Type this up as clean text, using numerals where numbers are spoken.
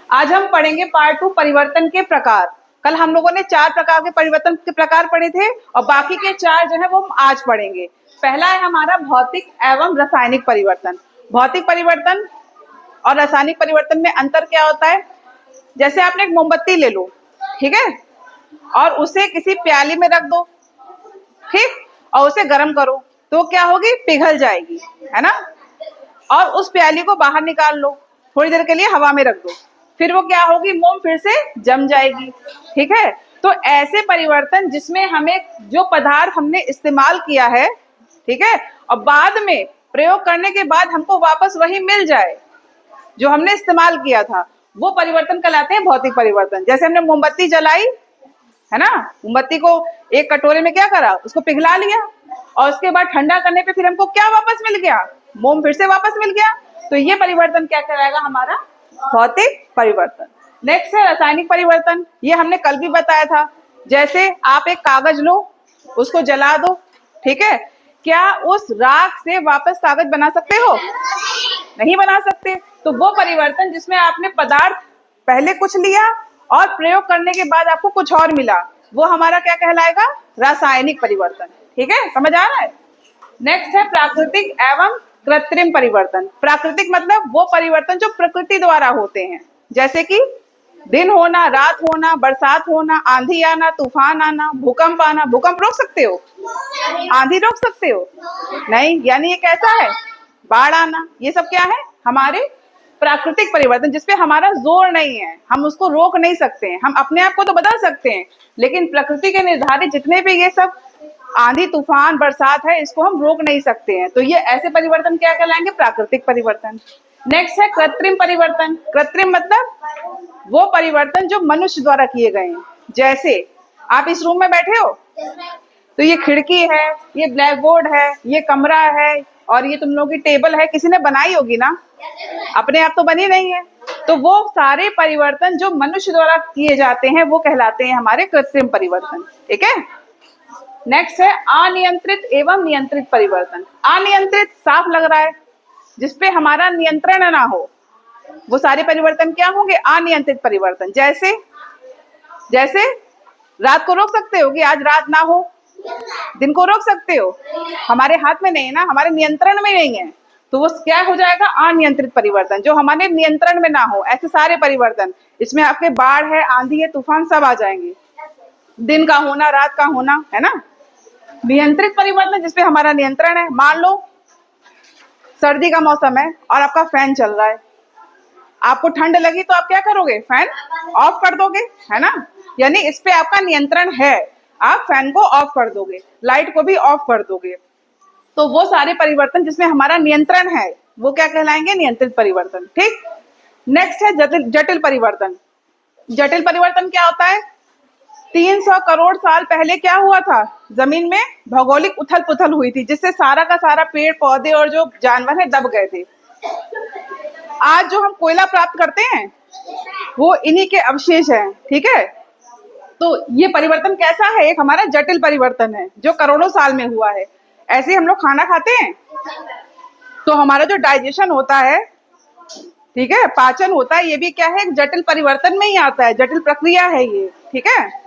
आज हम पढ़ेंगे पार्ट 2 परिवर्तन के प्रकार। कल हम लोगों ने 4 प्रकार के परिवर्तन के प्रकार पढ़े थे और बाकी के 4 जो है वो हम आज पढ़ेंगे। पहला है हमारा भौतिक एवं रासायनिक परिवर्तन। भौतिक परिवर्तन और रासायनिक परिवर्तन में अंतर क्या होता है? जैसे आपने एक मोमबत्ती ले लो, ठीक है, और उसे किसी प्याली में रख दो, ठीक, और उसे गर्म करो तो क्या होगी? पिघल जाएगी, है ना। और उस प्याली को बाहर निकाल लो, थोड़ी देर के लिए हवा में रख दो, फिर वो क्या होगी? मोम फिर से जम जाएगी, ठीक है। तो ऐसे परिवर्तन जिसमें हमें जो पदार्थ हमने इस्तेमाल किया है, ठीक है, और बाद में प्रयोग करने के बाद हमको वापस वही मिल जाए जो हमने इस्तेमाल किया था, वो परिवर्तन कहलाते हैं भौतिक परिवर्तन। जैसे हमने मोमबत्ती जलाई, है ना, मोमबत्ती को एक कटोरे में क्या करा? उसको पिघला लिया और उसके बाद ठंडा करने पे फिर हमको क्या वापस मिल गया? मोम फिर से वापस मिल गया। तो ये परिवर्तन क्या कहलाएगा? हमारा भौतिक परिवर्तन। नेक्स्ट है रासायनिक परिवर्तन। ये हमने कल भी बताया था। जैसे आप एक कागज लो, उसको जला दो, ठीक है, क्या उस राख से वापस कागज बना सकते हो? नहीं बना सकते। तो वो परिवर्तन जिसमें आपने पदार्थ पहले कुछ लिया और प्रयोग करने के बाद आपको कुछ और मिला, वो हमारा क्या कहलाएगा? रासायनिक परिवर्तन। ठीक है, समझ आ रहा है। नेक्स्ट है प्राकृतिक एवं कृत्रिम परिवर्तन। प्राकृतिक मतलब वो परिवर्तन जो प्रकृति द्वारा होते हैं, जैसे कि दिन होना, रात होना, बरसात होना, आंधी आना, तूफान आना, भूकंप आना। भूकंप रोक सकते हो? आंधी रोक सकते हो? नहीं। यानी ये कैसा है? बाढ़ आना। ये सब क्या है? हमारे प्राकृतिक परिवर्तन जिसपे हमारा जोर नहीं है, हम उसको रोक नहीं सकते हैं। हम अपने आप को तो बदल सकते हैं, लेकिन प्रकृति के निर्धारित जितने भी ये सब आंधी, तूफान, बरसात है, इसको हम रोक नहीं सकते हैं। तो ये ऐसे परिवर्तन क्या कहलाएंगे? प्राकृतिक परिवर्तन। नेक्स्ट है कृत्रिम परिवर्तन। कृत्रिम मतलब वो परिवर्तन जो मनुष्य द्वारा किए गए हैं। जैसे आप इस रूम में बैठे हो, तो ये खिड़की है, ये ब्लैक बोर्ड है, ये कमरा है और ये तुम लोगों की टेबल है, किसी ने बनाई होगी ना, अपने आप तो बनी नहीं है। तो वो सारे परिवर्तन जो मनुष्य द्वारा किए जाते हैं वो कहलाते हैं हमारे कृत्रिम परिवर्तन। ठीक है। नेक्स्ट है अनियंत्रित एवं नियंत्रित परिवर्तन। अनियंत्रित साफ लग रहा है, जिसपे हमारा नियंत्रण ना हो, वो सारे परिवर्तन क्या होंगे? अनियंत्रित परिवर्तन। जैसे जैसे रात को रोक सकते हो कि आज रात ना हो? दिन को रोक सकते हो? हमारे हाथ में नहीं है ना, हमारे नियंत्रण में नहीं है। तो वो क्या हो जाएगा? अनियंत्रित परिवर्तन, जो हमारे नियंत्रण में ना हो। ऐसे सारे परिवर्तन, इसमें आपके बाढ़ है, आंधी है, तूफान, सब आ जाएंगे। दिन का होना, रात का होना, है ना। नियंत्रित परिवर्तन जिसपे हमारा नियंत्रण है। मान लो सर्दी का मौसम है और आपका फैन चल रहा है, आपको ठंड लगी तो आप क्या करोगे? फैन ऑफ कर दोगे, है ना। यानी इस पे आपका नियंत्रण है, आप फैन को ऑफ कर दोगे, लाइट को भी ऑफ कर दोगे। तो वो सारे परिवर्तन जिसमें हमारा नियंत्रण है वो क्या कहलाएंगे? नियंत्रित परिवर्तन। ठीक। नेक्स्ट है जटिल परिवर्तन। जटिल परिवर्तन क्या होता है? 300 करोड़ साल पहले क्या हुआ था? जमीन में भौगोलिक उथल पुथल हुई थी, जिससे सारा का सारा पेड़ पौधे और जो जानवर है दब गए थे। आज जो हम कोयला प्राप्त करते हैं वो इन्हीं के अवशेष हैं। ठीक है। तो ये परिवर्तन कैसा है? एक हमारा जटिल परिवर्तन है जो करोड़ों साल में हुआ है। ऐसे हम लोग खाना खाते हैं तो हमारा जो डाइजेशन होता है, ठीक है, पाचन होता है, ये भी क्या है? एक जटिल परिवर्तन में ही आता है, जटिल प्रक्रिया है ये। ठीक है।